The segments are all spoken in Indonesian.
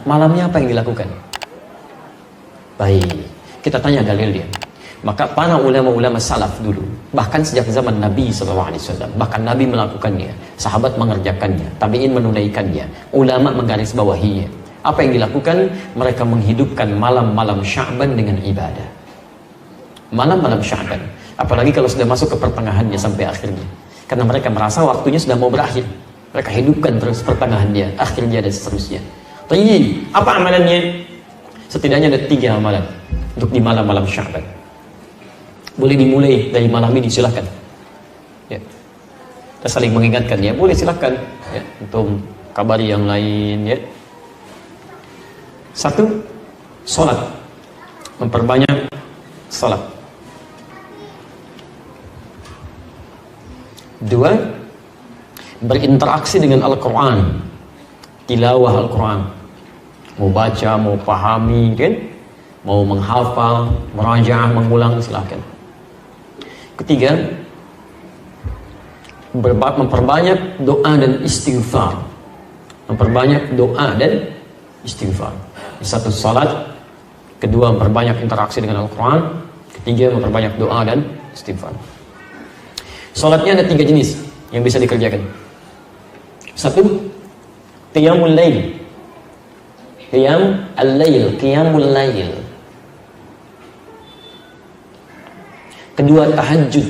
Malamnya apa yang dilakukan? Baik, kita tanya dalil dia. Maka para ulama-ulama salaf dulu, bahkan sejak zaman Nabi SAW, bahkan Nabi melakukannya, sahabat mengerjakannya, tabi'in menunaikannya, ulama menggarisbawahinya. Apa yang dilakukan? Mereka menghidupkan malam-malam Sya'ban dengan ibadah. Malam-malam Sya'ban, apalagi kalau sudah masuk ke pertengahannya sampai akhirnya, karena mereka merasa waktunya sudah mau berakhir, mereka hidupkan terus pertengahannya, akhirnya dan seterusnya. Tapi apa amalannya? Setidaknya ada 3 amalan untuk di malam-malam Sya'ban. Boleh dimulai dari malam ini, silahkan ya. Kita saling mengingatkan ya, boleh silahkan ya, untuk kabari yang lain ya. 1, sholat, memperbanyak sholat. 2, berinteraksi dengan Al-Quran, tilawah Al-Quran, mau baca, mau pahami kan, mau menghafal, merajaah, mengulang, silahkan. 3, memperbanyak doa dan istighfar, memperbanyak doa dan istighfar. 1, salat. 2, memperbanyak interaksi dengan Al-Quran. 3, memperbanyak doa dan istighfar. Salatnya ada 3 jenis yang bisa dikerjakan. 1, qiyamul lail, qiyam al-lail, qiyamul lail. 2, tahajud.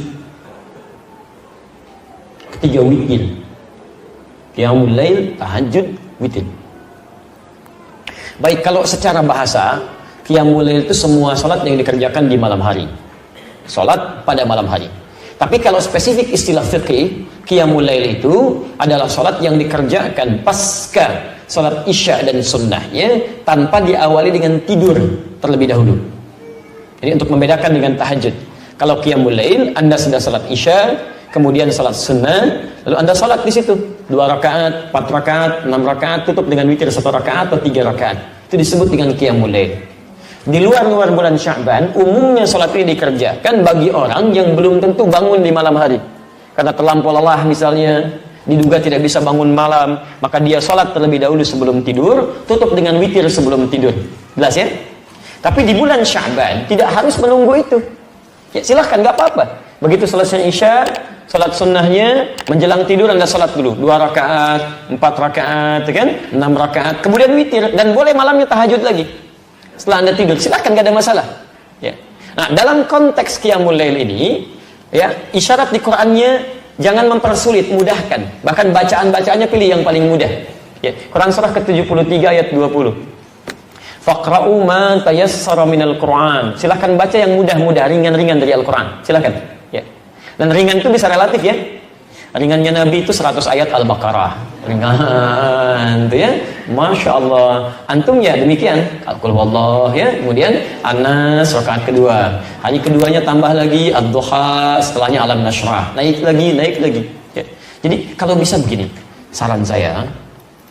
3, witir. Qiyamul lail, tahajud, witir. Baik, kalau secara bahasa, qiyamul lail itu semua salat yang dikerjakan di malam hari, salat pada malam hari. Tapi kalau spesifik istilah fiqih, qiyamul lail itu adalah salat yang dikerjakan pasca salat isya dan sunnahnya tanpa diawali dengan tidur terlebih dahulu. Jadi untuk membedakan dengan tahajud, kalau qiyamul lail Anda sudah salat isya, kemudian salat sunnah, lalu Anda salat di situ 2 rakaat, 4 rakaat, 6 rakaat, tutup dengan witir 1 rakaat atau 3 rakaat. Itu disebut dengan qiyamul lail. Di luar bulan Sya'ban, umumnya salat ini dikerjakan bagi orang yang belum tentu bangun di malam hari. Karena terlampau lelah misalnya, diduga tidak bisa bangun malam, maka dia salat terlebih dahulu sebelum tidur, tutup dengan witir sebelum tidur. Jelas ya? Tapi di bulan Sya'ban tidak harus menunggu itu. Ya silahkan, nggak apa-apa. Begitu selesai isya, salat sunnahnya, menjelang tidur Anda salat dulu 2 rakaat, 4 rakaat, kan? 6 rakaat, kemudian witir, dan boleh malamnya tahajud lagi setelah Anda tidur, silahkan, gak ada masalah ya. Nah, dalam konteks qiyamul lail ini ya, isyarat di Qur'annya jangan mempersulit, mudahkan. Bahkan bacaan-bacaannya pilih yang paling mudah ya. Quran surah ke-73 ayat 20, faqra'u ma tayassara minal Qur'an, silahkan baca yang mudah-mudah, ringan-ringan dari Al-Quran, silahkan ya. Dan ringan itu bisa relatif ya. Ringannya Nabi itu 100 ayat Al-Baqarah, ringan tuh ya, Masya Allah. Antum ya demikian, Qul huwallah ya, kemudian An-Nas rakaat kedua, hari keduanya tambah lagi Ad-Duha, setelahnya Alam Nashrah, naik lagi ya. Jadi kalau bisa begini, saran saya,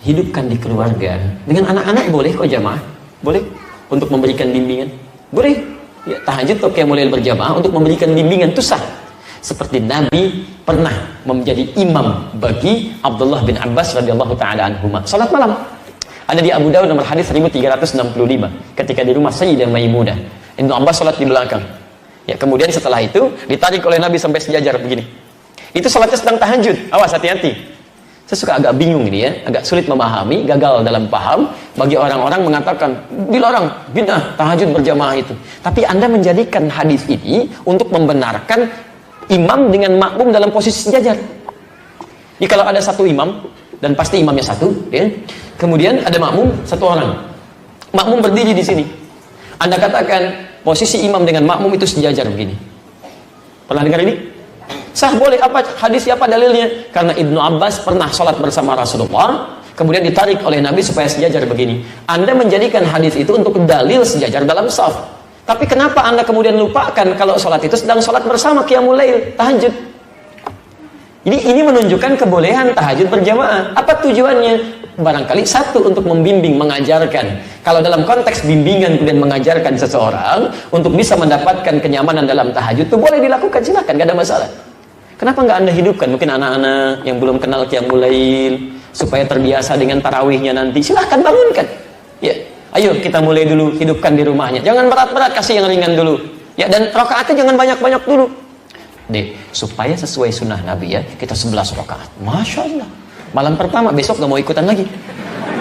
hidupkan di keluarga dengan anak-anak, boleh kok jamaah, boleh untuk memberikan bimbingan, boleh ya, tahajud atau qiyamul lail berjamaah untuk memberikan bimbingan itu sah. Seperti Nabi pernah menjadi imam bagi Abdullah bin Abbas radhiyallahu taala anhuma. Salat malam. Ada di Abu Dawud nomor hadis 1365 ketika di rumah Sayyidah Maimunah. Ibnu Abbas salat di belakang. Ya, kemudian setelah itu ditarik oleh Nabi sampai sejajar begini. Itu salatnya sedang tahajud. Awas, hati-hati. Saya suka agak bingung ini ya, agak sulit memahami, gagal dalam paham bagi orang-orang mengatakan dilarang bid'ah tahajud berjamaah itu. Tapi Anda menjadikan hadis ini untuk membenarkan imam dengan makmum dalam posisi sejajar. Jadi kalau ada satu imam, dan pasti imamnya satu, ya, kemudian ada makmum 1 orang. Makmum berdiri di sini. Anda katakan posisi imam dengan makmum itu sejajar begini. Pernah dengar ini? Sah, boleh. Apa hadis, siapa dalilnya? Karena Ibnu Abbas pernah sholat bersama Rasulullah, kemudian ditarik oleh Nabi supaya sejajar begini. Anda menjadikan hadis itu untuk dalil sejajar dalam shaf. Tapi kenapa Anda kemudian lupakan kalau sholat itu sedang sholat bersama qiyamul lail, tahajud? Jadi ini menunjukkan kebolehan tahajud berjamaah. Apa tujuannya? Barangkali 1, untuk membimbing, mengajarkan. Kalau dalam konteks bimbingan kemudian mengajarkan seseorang untuk bisa mendapatkan kenyamanan dalam tahajud, itu boleh dilakukan, silakan, gak ada masalah. Kenapa nggak Anda hidupkan? Mungkin anak-anak yang belum kenal Qiyamul Lail, supaya terbiasa dengan tarawihnya nanti, silahkan bangunkan. Ya, ayo kita mulai dulu, hidupkan di rumahnya. Jangan berat-berat, kasih yang ringan dulu. Ya, dan rakaatnya jangan banyak-banyak dulu. Supaya sesuai sunnah Nabi ya, kita 11 rakaat. Masya Allah. Malam pertama, besok nggak mau ikutan lagi.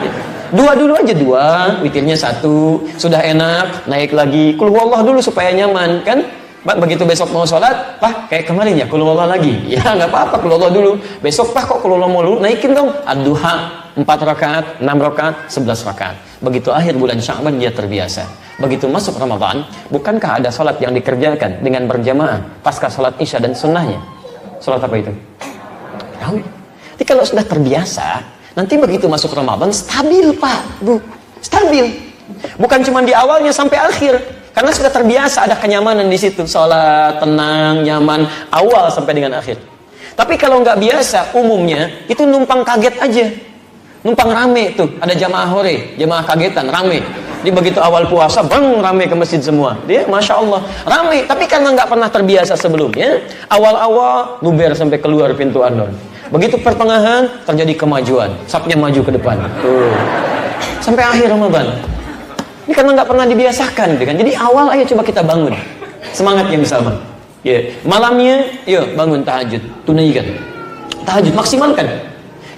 Ya. Dua dulu aja, 2, witirnya 1, sudah enak, naik lagi. Qul huwallah dulu supaya nyaman, kan? Begitu besok mau sholat, Pak, kayak kemarin ya, Qul huwallah lagi. Ya, nggak apa-apa, Qul huwallah dulu. Besok, Pak, kok Qul huwallah mulu? Naikin dong. Ad-duha, 4 rakaat, 6 rakaat, 11 rakaat. Begitu akhir bulan Sya'ban dia terbiasa. Begitu masuk Ramadan, bukankah ada sholat yang dikerjakan dengan berjamaah pasca sholat Isya dan sunnahnya? Sholat apa itu? Tahu? Jadi kalau sudah terbiasa, nanti begitu masuk Ramadan, stabil Pak, Bu. Stabil. Bukan cuma di awalnya sampai akhir. Karena sudah terbiasa, ada kenyamanan di situ. Sholat, tenang, nyaman, awal sampai dengan akhir. Tapi kalau nggak biasa, umumnya, itu numpang kaget aja. Numpang rame tuh. Ada jamaah hore, jamaah kagetan, rame. Jadi begitu awal puasa, bang, rame ke masjid semua. Dia, Masya Allah, rame. Tapi karena nggak pernah terbiasa sebelumnya, awal-awal, luber sampai keluar pintu andon. Begitu pertengahan, terjadi kemajuan. Sapnya maju ke depan. Tuh. Sampai akhir Ramadan. Ini karena nggak pernah dibiasakan, gitu kan? Jadi awal ayo coba kita bangun semangat yang sama. Ya, malamnya, yuk bangun tahajud, tunaikan tahajud, maksimalkan.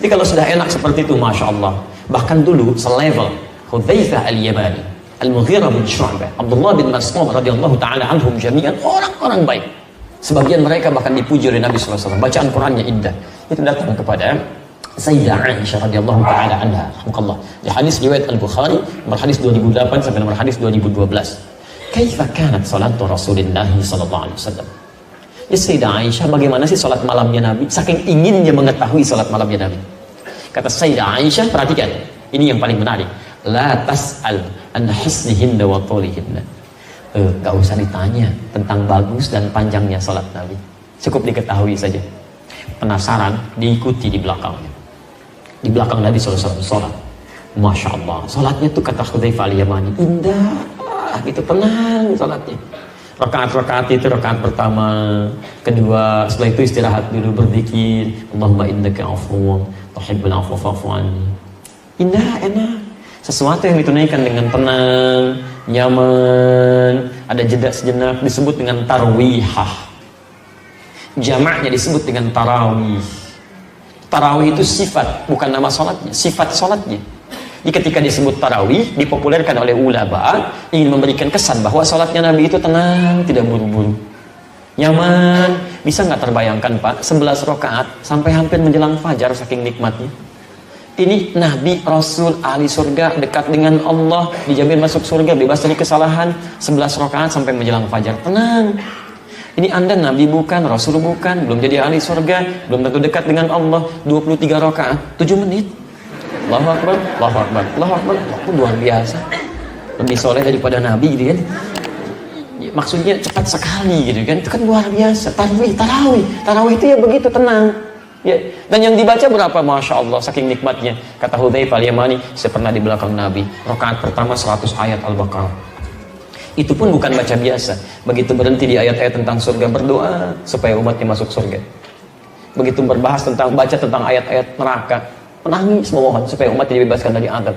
Jadi kalau sudah enak seperti itu, Masya Allah. Bahkan dulu selevel Hudzaifah al-Yamani, Al-Mughirah bin Syu'bah, Abdullah bin Mas'ud radhiyallahu taala anhum jami'an, orang-orang baik. Sebagian mereka bahkan dipuji oleh Nabi SAW. Bacaan Qurannya indah. Itu datang kepada Sayyidah Aisyah radhiyallahu taala anha, rahimahullah. Di hadis riwayat Al-Bukhari, nomor hadis 2008 sampai nomor hadis 2012. Kaifa kanat salatu Rasulillah sallallahu alaihi wasallam? Ya Sayyidah Aisyah, bagaimana sih salat malamnya Nabi? Saking inginnya mengetahui salat malamnya Nabi. Kata Sayyidah Aisyah, perhatikan, ini yang paling menarik. La tas'al an husnihinna wa tulihinna. Gak usah ditanya tentang bagus dan panjangnya salat Nabi. Cukup diketahui saja. Penasaran, diikuti di belakangnya. Di belakang Nabi SAW sholat. Masya Allah, sholatnya tuh kata Hudzaifah al-Yamani, indah, gitu, tenang sholatnya. Rakaat-rakaat itu, rakaat pertama, kedua, setelah itu istirahat dulu, berzikir, Allahumma innaka afuwwun tuhibbul afwa fa'fu anni. Indah, enak. Sesuatu yang ditunaikan dengan tenang, nyaman, ada jeda sejenak, disebut dengan tarwihah. Jamaknya disebut dengan tarawih. Tarawih itu sifat, bukan nama sholatnya, sifat sholatnya. Jadi ketika disebut tarawih, dipopulerkan oleh ulama, ingin memberikan kesan bahwa sholatnya Nabi itu tenang, tidak buru-buru, nyaman. Bisa nggak terbayangkan Pak, 11 rakaat sampai hampir menjelang fajar saking nikmatnya. Ini Nabi, Rasul, ahli surga, dekat dengan Allah, dijamin masuk surga, bebas dari kesalahan, 11 rakaat sampai menjelang fajar, tenang. Ini Anda Nabi bukan, Rasul bukan, belum jadi ahli surga, belum tentu dekat dengan Allah, 23 rakaat, 7 menit. Allahu Akbar, Allahu Akbar, Allahu Akbar. Itu luar biasa. Lebih soleh daripada Nabi gitu kan. Ya, maksudnya cepat sekali gitu kan. Itu kan luar biasa. Tarawih itu ya begitu tenang. Ya. Dan yang dibaca berapa? Masya Allah, saking nikmatnya. Kata Hudzaifah al-Yamani, saya pernah di belakang Nabi. Rakaat pertama 100 ayat Al-Baqarah. Itu pun bukan baca biasa. Begitu berhenti di ayat-ayat tentang surga, berdoa supaya umatnya masuk surga. Begitu berbahas tentang, baca tentang ayat-ayat neraka, menangis memohon supaya umatnya dibebaskan dari azab.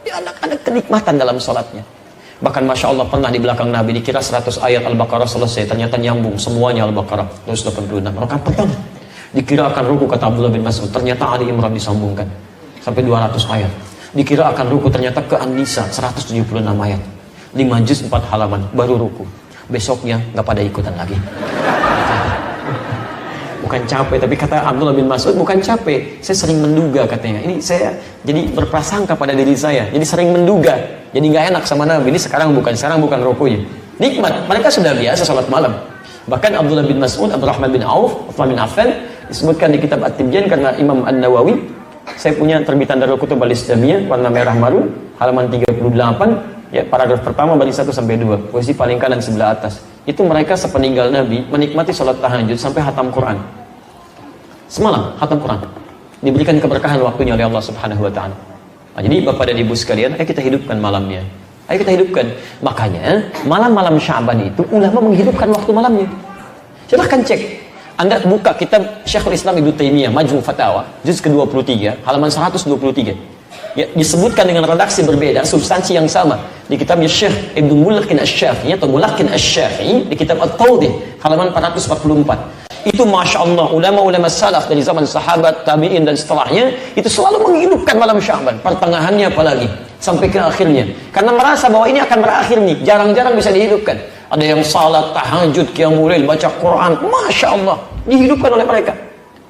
Ya, ada kenikmatan dalam sholatnya. Bahkan Masya Allah pernah di belakang Nabi, dikira 100 ayat Al-Baqarah selesai, ternyata nyambung semuanya Al-Baqarah 186. Rakaat pertama dikira akan ruku, kata Abdullah bin Mas'ud, ternyata Ali Imran disambungkan sampai 200 ayat. Dikira akan ruku, ternyata ke An-Nisa 176 ayat. 5 juz 4 halaman baru ruku. Besoknya nggak pada ikutan lagi. Bukan capek, tapi kata Abdullah bin Mas'ud, bukan capek, saya sering menduga katanya. Ini saya jadi berprasangka pada diri saya, jadi sering menduga, jadi nggak enak sama Nabi. Ini sekarang bukan rukunya. Nikmat, mereka sudah biasa sholat malam. Bahkan Abdullah bin Mas'ud, Abdurrahman bin Auf, Uthman bin Affan disebutkan di kitab At-Tibyan karena Imam An-Nawawi. Saya punya terbitan Darul Kutub Al-Islamiyah warna merah marun, halaman 38. Ya, paragraf pertama baris 1 sampai 2, posisi paling kanan sebelah atas. Itu mereka sepeninggal Nabi menikmati sholat tahajud sampai hatam Quran. Semalam hatam Quran. Diberikan keberkahan waktunya oleh Allah Subhanahu wa taala. Nah, jadi Bapak dan Ibu sekalian, ayo kita hidupkan malamnya. Ayo kita hidupkan. Makanya malam-malam Sya'ban itu ulama menghidupkan waktu malamnya. Silahkan cek. Anda buka kitab Syekhul Islam Ibnu Taimiyah Majmu' Fatawa juz ke-23 halaman 123. Ya, disebutkan dengan redaksi berbeda, substansi yang sama di kitabnya Syekh Ibnu Mulakin Asy-Syafi'i atau Mulakin Asy-Syafi'i di kitab At-Tawdih halaman 444. Itu Masya Allah, ulama-ulama salaf dari zaman sahabat, tabi'in dan setelahnya itu selalu menghidupkan malam Sya'ban, pertengahannya apalagi sampai ke akhirnya, karena merasa bahwa ini akan berakhir nih, jarang-jarang bisa dihidupkan. Ada yang salat tahajud, qiyamul lail, baca Quran, Masya Allah, dihidupkan oleh mereka,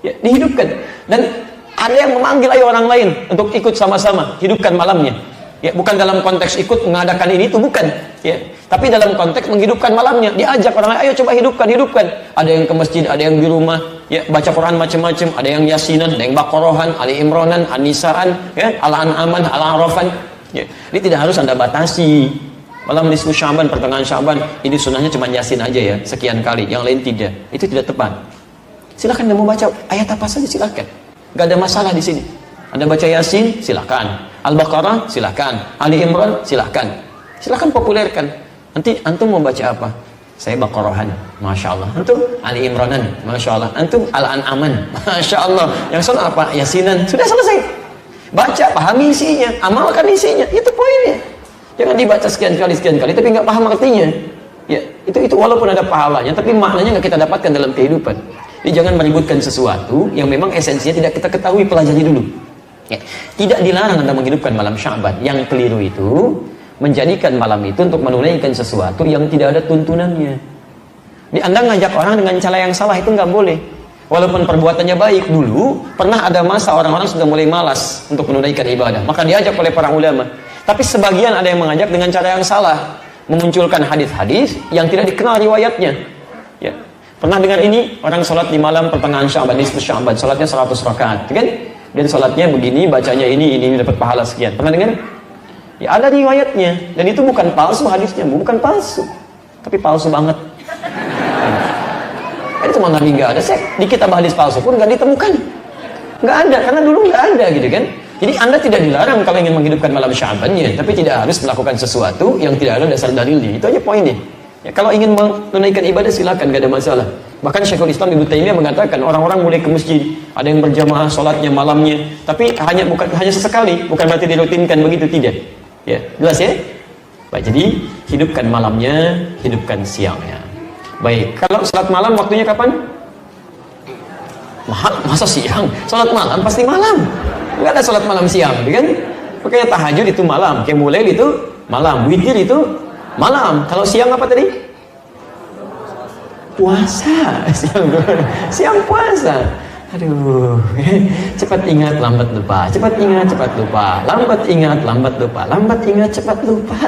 ya, dihidupkan. Dan ada yang memanggil ayo orang lain untuk ikut sama-sama hidupkan malamnya, ya, bukan dalam konteks ikut mengadakan ini itu, bukan, ya, tapi dalam konteks menghidupkan malamnya, diajak orang lain, ayo coba hidupkan. Ada yang ke masjid, ada yang di rumah, ya, baca Quran macam-macam, ada yang yasinan, ada yang baqarahan, ali imranan, anisaan, ya, al-an'aman, al-arafan, ya. Ini tidak harus Anda batasi. Malam nisfu Sya'ban, pertengahan Sya'ban, ini sunnahnya cuma yasin aja ya, sekian kali, yang lain tidak. Itu tidak tepat. Silakan Anda mau baca ayat apa saja, silakan. Gak ada masalah di sini. Anda baca yasin, silakan. Al-Baqarah, silakan. Ali Imran, silakan. Silakan populerkan. Nanti antum mau baca apa? Saya Baqarahan, Masya Allah. Antum Ali Imranan, Masya Allah. Antum Al-An'aman, Masya Allah. Yang soal apa? Yasinan. Sudah selesai. Baca, pahami isinya, amalkan isinya. Itu poinnya. Jangan dibaca sekian kali, tapi nggak paham artinya. Ya, itu walaupun ada pahalanya, tapi maknanya nggak kita dapatkan dalam kehidupan. Jadi jangan meributkan sesuatu yang memang esensinya tidak kita ketahui, pelajari dulu. Ya. Tidak dilarang Anda menghidupkan malam Sya'ban. Yang keliru itu menjadikan malam itu untuk menunaikan sesuatu yang tidak ada tuntunannya. Di Anda ngajak orang dengan cara yang salah, itu nggak boleh. Walaupun perbuatannya baik, dulu pernah ada masa orang-orang sudah mulai malas untuk menunaikan ibadah, maka diajak oleh para ulama. Tapi sebagian ada yang mengajak dengan cara yang salah, memunculkan hadis-hadis yang tidak dikenal riwayatnya. Ya. Pernah dengar ini, orang sholat di malam pertengahan Sya'ban, nisfu Sya'ban, sholatnya 100 rakaat, kan? Dan sholatnya begini, bacanya ini dapat pahala sekian. Pernah dengar? Ya, ada riwayatnya, dan itu bukan palsu hadisnya, bukan palsu, tapi palsu banget. Itu mana nggak ada, di kitab hadis palsu pun nggak ditemukan, nggak ada, karena dulu nggak ada, gitu kan? Jadi Anda tidak dilarang kalau ingin menghidupkan malam Sya'bannya, tapi tidak harus melakukan sesuatu yang tidak ada dasar dalilnya. Itu aja poinnya. Ya, kalau ingin menunaikan ibadah silakan, gak ada masalah. Bahkan Syekhul Islam Ibnu Taimiyah mengatakan orang-orang mulai ke masjid, ada yang berjamaah sholatnya malamnya, tapi hanya sesekali, bukan berarti dirutinkan begitu, tidak. Ya, jelas ya? Baik, jadi hidupkan malamnya, hidupkan siangnya. Baik, kalau sholat malam waktunya kapan? Masa siang? Sholat malam pasti malam. Nggak ada sholat malam siang, kan? Makanya tahajud itu malam, qiyamul lail itu malam, witir itu malam. Kalau siang apa tadi? Puasa. Siang puasa. Aduh, cepat ingat, lambat lupa. Cepat ingat, cepat lupa. Lambat ingat, lambat lupa. Lambat ingat, cepat lupa.